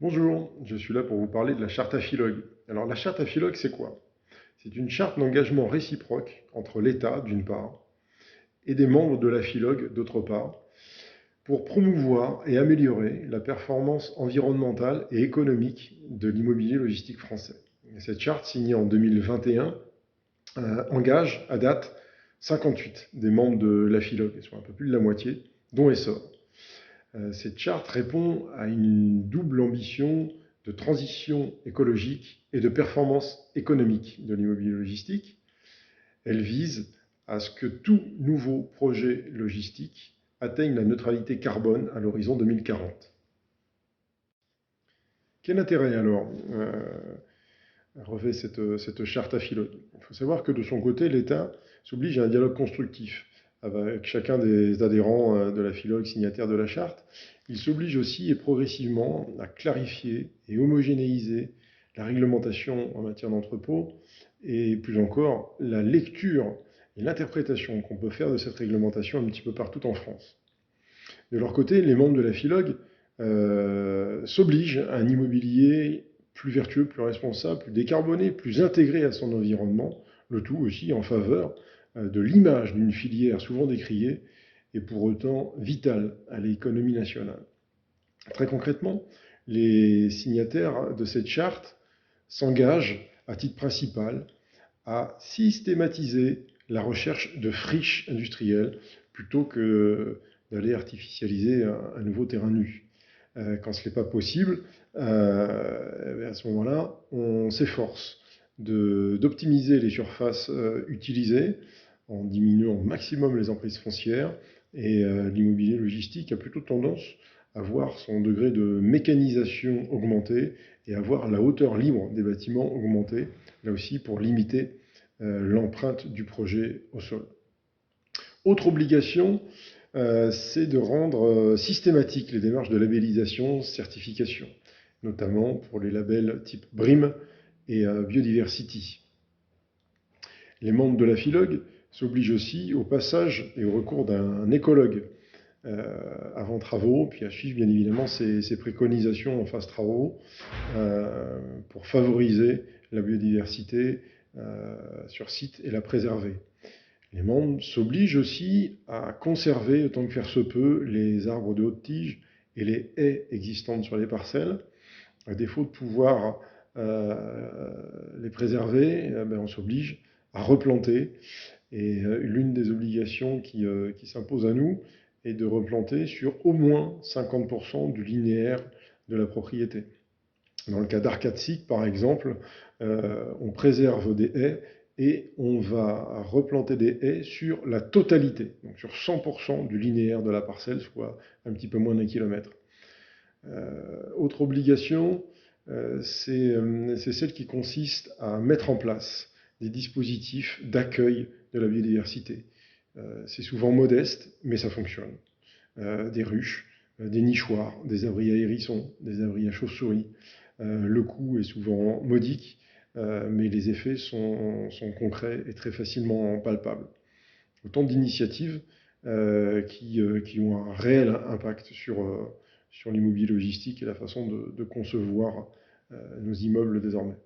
Bonjour, je suis là pour vous parler de la charte Afilogue. Alors la charte Afilogue, c'est quoi? C'est une charte d'engagement réciproque entre l'État, d'une part, et des membres de l'Afilogue, d'autre part, pour promouvoir et améliorer la performance environnementale et économique de l'immobilier logistique français. Et cette charte, signée en 2021, engage à date 58 des membres de l'Afilogue, soit un peu plus de la moitié, dont Essor. Cette charte répond à une double ambition de transition écologique et de performance économique de l'immobilier logistique. Elle vise à ce que tout nouveau projet logistique atteigne la neutralité carbone à l'horizon 2040. Quel intérêt alors revêt cette charte Afilogue? Il faut savoir que de son côté, l'État s'oblige à un dialogue constructif avec chacun des adhérents de l'Afilogue signataires de la charte. Il s'oblige aussi et progressivement à clarifier et homogénéiser la réglementation en matière d'entrepôt et plus encore la lecture et l'interprétation qu'on peut faire de cette réglementation un petit peu partout en France. De leur côté, les membres de l'Afilogue s'obligent à un immobilier plus vertueux, plus responsable, plus décarboné, plus intégré à son environnement, le tout aussi en faveur de l'image d'une filière souvent décriée et pour autant vitale à l'économie nationale. Très concrètement, les signataires de cette charte s'engagent à titre principal à systématiser la recherche de friches industrielles plutôt que d'aller artificialiser un nouveau terrain nu. Quand ce n'est pas possible, à ce moment-là, on s'efforce d'optimiser les surfaces utilisées en diminuant au maximum les emprises foncières. Et l'immobilier logistique a plutôt tendance à voir son degré de mécanisation augmenter et à voir la hauteur libre des bâtiments augmenter, là aussi pour limiter l'empreinte du projet au sol. Autre obligation, c'est de rendre systématiques les démarches de labellisation, certification, notamment pour les labels type BREEAM et Biodiversity. Les membres de l'Afilogue s'obligent aussi au passage et au recours d'un écologue avant travaux, puis à suivre bien évidemment ces préconisations en phase travaux pour favoriser la biodiversité sur site et la préserver. Les membres s'obligent aussi à conserver, autant que faire se peut, les arbres de haute tige et les haies existantes sur les parcelles. À défaut de pouvoir les préserver, on s'oblige à replanter. Et l'une des obligations qui s'impose à nous est de replanter sur au moins 50% du linéaire de la propriété. Dans le cas d'Arcatsic, par exemple, on préserve des haies et on va replanter des haies sur la totalité, donc sur 100% du linéaire de la parcelle, soit un petit peu moins d'un kilomètre. Autre obligation, c'est celle qui consiste à mettre en place des dispositifs d'accueil de la biodiversité. C'est souvent modeste, mais ça fonctionne. Des ruches, des nichoirs, des abris à hérissons, des abris à chauves-souris. Le coût est souvent modique, mais les effets sont concrets et très facilement palpables. Autant d'initiatives qui ont un réel impact sur l'immobilier logistique et la façon de concevoir nos immeubles désormais.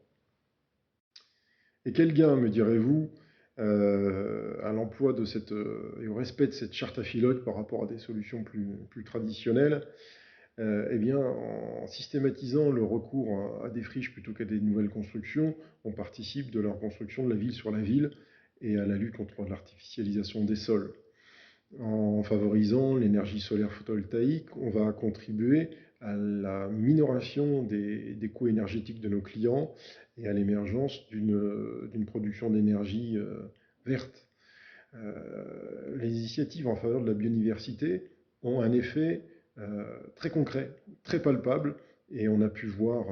Et quel gain, me direz-vous, à l'emploi de et au respect de cette charte Afilogue par rapport à des solutions plus traditionnelles? Eh bien, en systématisant le recours à des friches plutôt qu'à des nouvelles constructions, on participe de la reconstruction de la ville sur la ville et à la lutte contre l'artificialisation des sols. En favorisant l'énergie solaire photovoltaïque, on va contribuer à la minoration des coûts énergétiques de nos clients et à l'émergence d'une production d'énergie verte. Les initiatives en faveur de la biodiversité ont un effet très concret, très palpable, et on a pu voir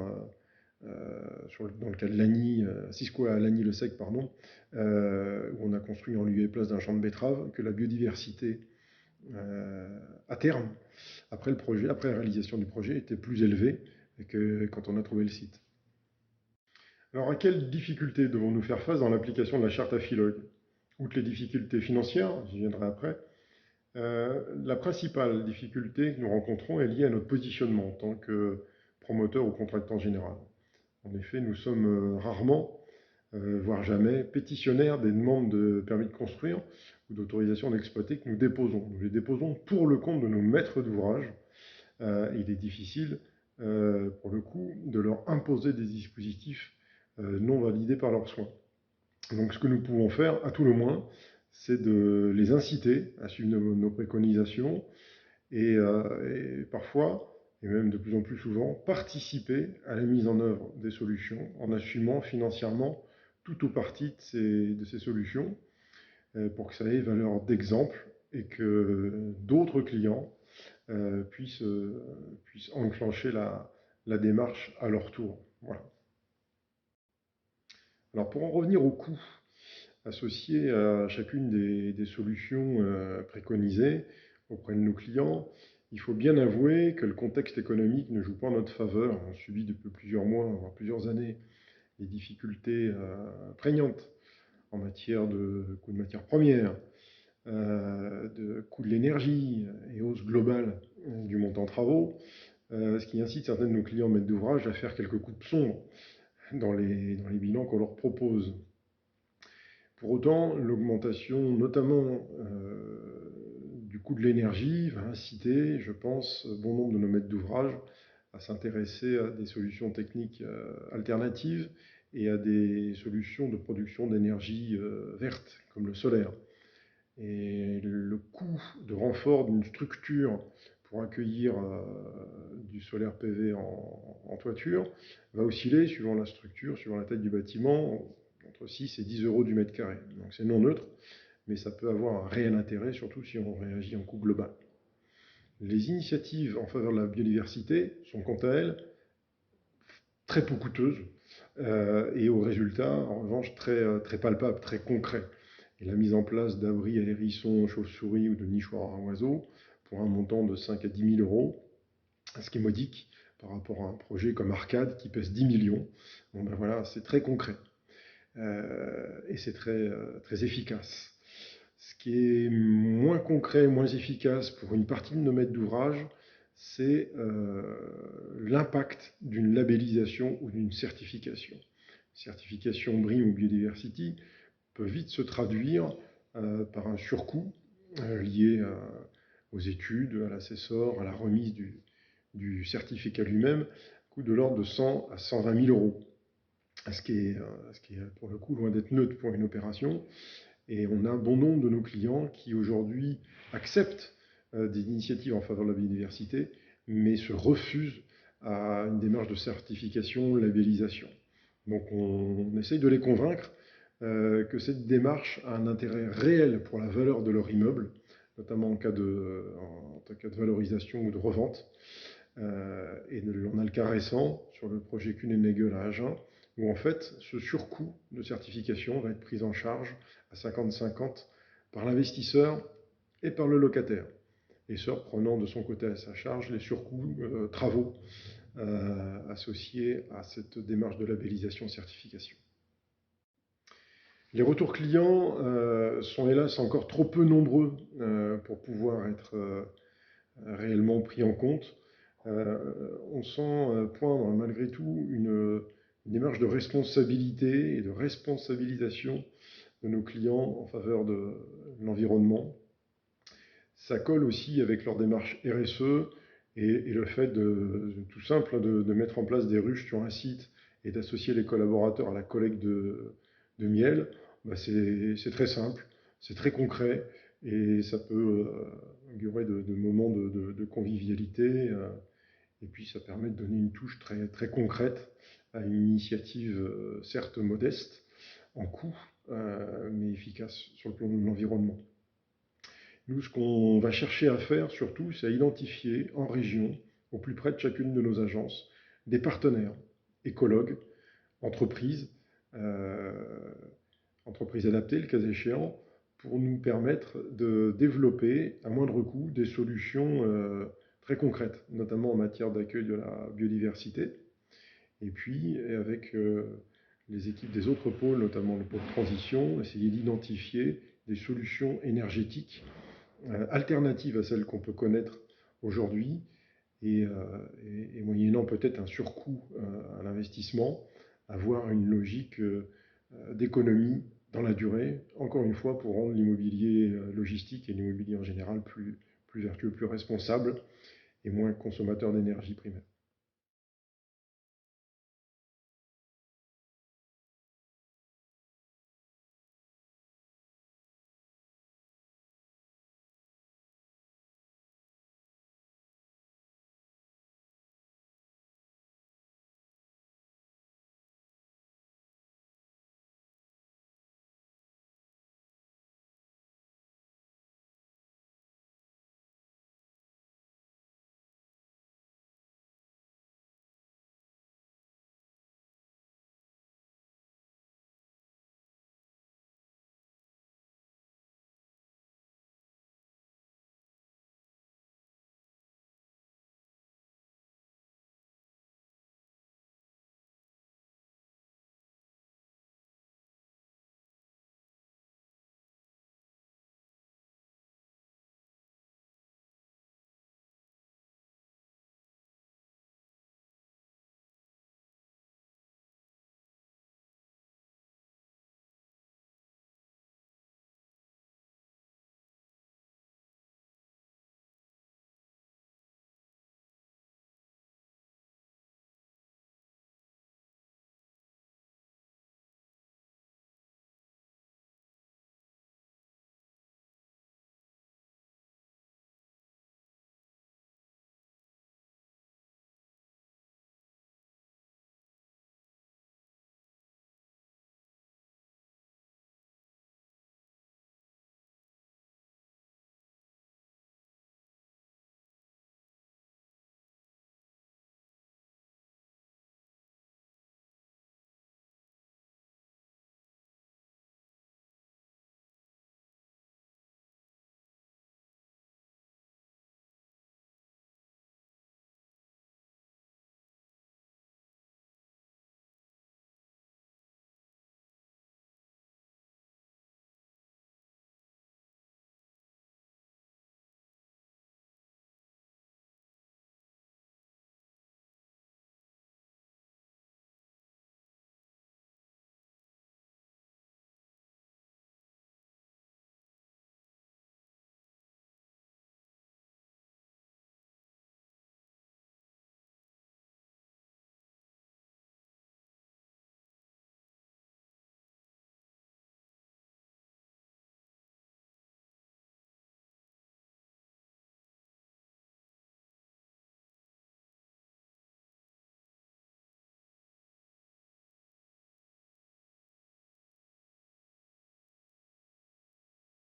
dans le cas de Lagny, Cisco à Lagny-le-Sec, pardon, où on a construit en lieu et place d'un champ de betteraves, que la biodiversité, à terme, après la réalisation du projet, était plus élevée que quand on a trouvé le site. Alors, à quelles difficultés devons-nous faire face dans l'application de la charte Afilogue? Outre les difficultés financières, j'y viendrai après, la principale difficulté que nous rencontrons est liée à notre positionnement en tant que promoteur ou contractant général. En effet, nous sommes rarement, voire jamais, pétitionnaires des demandes de permis de construire ou d'autorisation d'exploiter que nous déposons. Nous les déposons pour le compte de nos maîtres d'ouvrage. Il est difficile, pour le coup, de leur imposer des dispositifs non validés par leurs soins. Donc ce que nous pouvons faire, à tout le moins, c'est de les inciter à suivre nos préconisations et parfois, et même de plus en plus souvent, participer à la mise en œuvre des solutions en assumant financièrement tout ou partie de ces solutions pour que ça ait valeur d'exemple et que d'autres clients puissent enclencher la démarche à leur tour. Voilà. Alors pour en revenir au coût associé à chacune des solutions préconisées auprès de nos clients, il faut bien avouer que le contexte économique ne joue pas en notre faveur. On subit depuis plusieurs mois, voire plusieurs années, des difficultés prégnantes en matière de coûts de matières premières, de coûts de l'énergie et hausse globale du montant travaux, ce qui incite certains de nos clients maîtres d'ouvrage à faire quelques coups de sombres dans les bilans qu'on leur propose. Pour autant, l'augmentation notamment du coût de l'énergie va inciter, je pense, bon nombre de nos maîtres d'ouvrage à s'intéresser à des solutions techniques alternatives et à des solutions de production d'énergie verte, comme le solaire. Et le coût de renfort d'une structure pour accueillir du solaire PV en toiture va osciller, suivant la structure, suivant la taille du bâtiment, entre 6 et 10 euros du mètre carré. Donc c'est non neutre, mais ça peut avoir un réel intérêt, surtout si on réagit en coût global. Les initiatives en faveur de la biodiversité sont quant à elles très peu coûteuses et aux résultats, en revanche, très palpables, très concrets. Et la mise en place d'abris à hérissons, chauves-souris ou de nichoirs à oiseaux pour un montant de 5 à 10 000 euros, ce qui est modique par rapport à un projet comme Arcade qui pèse 10 millions. Bon ben voilà, c'est très concret et c'est très efficace. Ce qui est moins concret, moins efficace pour une partie de nos maîtres d'ouvrage, c'est l'impact d'une labellisation ou d'une certification. Certification BREEAM ou Biodiversity peut vite se traduire par un surcoût lié aux études, à l'assessor, à la remise du certificat lui-même, coût de l'ordre de 100 à 120 000 euros, ce qui est pour le coup loin d'être neutre pour une opération. Et on a un bon nombre de nos clients qui aujourd'hui acceptent des initiatives en faveur de la biodiversité, mais se refusent à une démarche de certification, labellisation. Donc on essaye de les convaincre que cette démarche a un intérêt réel pour la valeur de leur immeuble, notamment en cas de valorisation ou de revente. Et on a le cas récent sur le projet Kunenagel à Agen, où en fait ce surcoût de certification va être pris en charge à 50-50 par l'investisseur et par le locataire. Et ce, prenant de son côté à sa charge les surcoûts travaux associés à cette démarche de labellisation-certification. Les retours clients sont hélas encore trop peu nombreux pour pouvoir être réellement pris en compte. On sent poindre malgré tout une démarche de responsabilité et de responsabilisation de nos clients en faveur de l'environnement. Ça colle aussi avec leur démarche RSE et le fait tout simple de mettre en place des ruches sur un site et d'associer les collaborateurs à la collecte de miel. Bah c'est très simple, c'est très concret et ça peut augurer de moments de convivialité et puis ça permet de donner une touche très concrète à une initiative certes modeste en coût mais efficace sur le plan de l'environnement. Nous, ce qu'on va chercher à faire surtout, c'est à identifier en région, au plus près de chacune de nos agences, des partenaires, écologues, entreprises, entreprises adaptées, le cas échéant, pour nous permettre de développer à moindre coût des solutions très concrètes, notamment en matière d'accueil de la biodiversité. Et puis, avec les équipes des autres pôles, notamment le pôle transition, essayer d'identifier des solutions énergétiques alternatives à celles qu'on peut connaître aujourd'hui et moyennant peut-être un surcoût à l'investissement, avoir une logique d'économie dans la durée, encore une fois, pour rendre l'immobilier logistique et l'immobilier en général plus vertueux, plus responsable et moins consommateur d'énergie primaire.